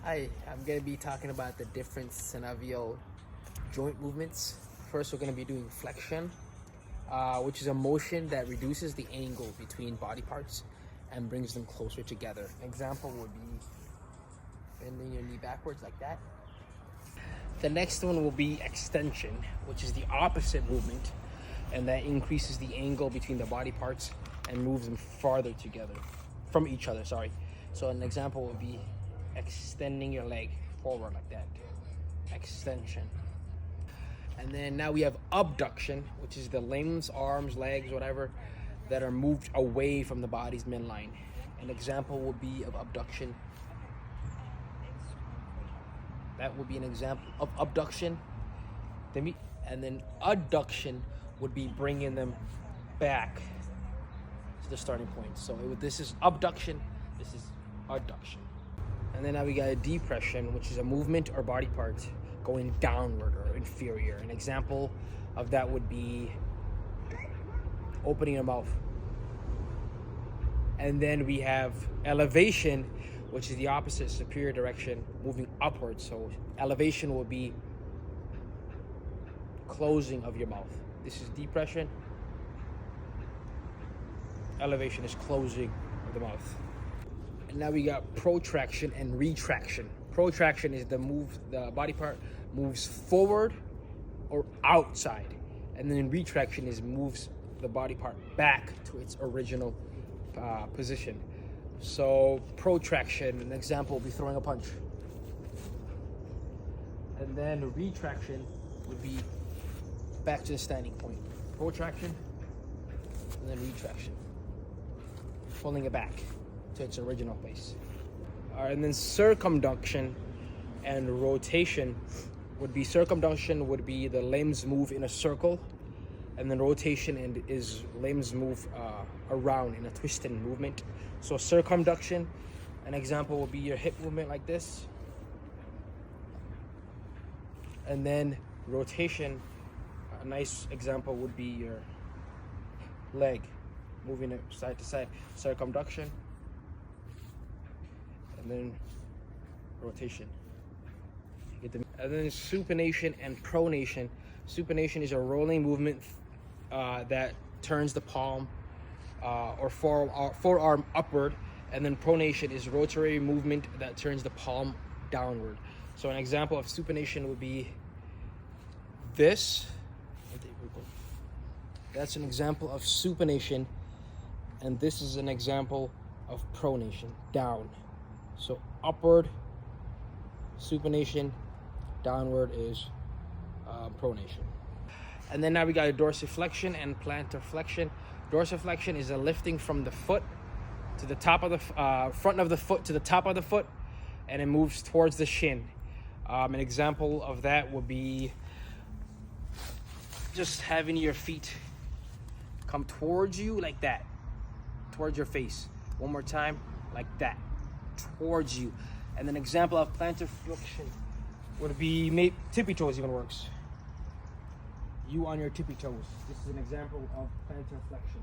Hi, I'm going to be talking about the different synovial joint movements. First, we're going to be doing flexion, which is a motion that reduces the angle between body parts and brings them closer together. An example would be bending your knee backwards like that. The next one will be extension, which is the opposite movement, and that increases the angle between the body parts and moves them farther together from each other. So an example would be extending your leg forward like that. Extension. And then now we have abduction, which is the limbs, arms, legs, whatever, that are moved away from the body's midline. An example would be of abduction. That would be an example of abduction. And then adduction would be bringing them back to the starting point. So this is abduction, this is adduction. And then now we got a depression, which is a movement or body part going downward or inferior. An example of that would be opening your mouth. And then we have elevation, which is the opposite, superior direction, moving upwards. So elevation will be closing of your mouth. This is depression. Elevation is closing of the mouth. And now we got protraction and retraction. Protraction is the body part moves forward or outside. And then retraction is moves the body part back to its original position. So protraction, an example would be throwing a punch. And then retraction would be back to the standing point. Protraction and then retraction. Pulling it back to its original place. And then circumduction and rotation would be the limbs move in a circle, and then rotation is limbs move around in a twisting movement. So circumduction, an example would be your hip movement like this. And then rotation, a nice example would be your leg moving it side to side. Circumduction and then rotation. And then supination and pronation. Supination is a rolling movement that turns the palm or forearm upward, and then pronation is rotary movement that turns the palm downward. So an example of supination would be this. That's an example of supination, and this is an example of pronation, down. So upward, supination, downward is pronation. And then now we got a dorsiflexion and plantar flexion. Dorsiflexion is a lifting from the foot to the top of the front of the foot to the top of the foot, and it moves towards the shin. An example of that would be just having your feet come towards you like that, towards your face. One more time, like that, towards you. And an example of plantar flexion would be tippy toes even works. You on your tippy toes. This is an example of plantar flexion.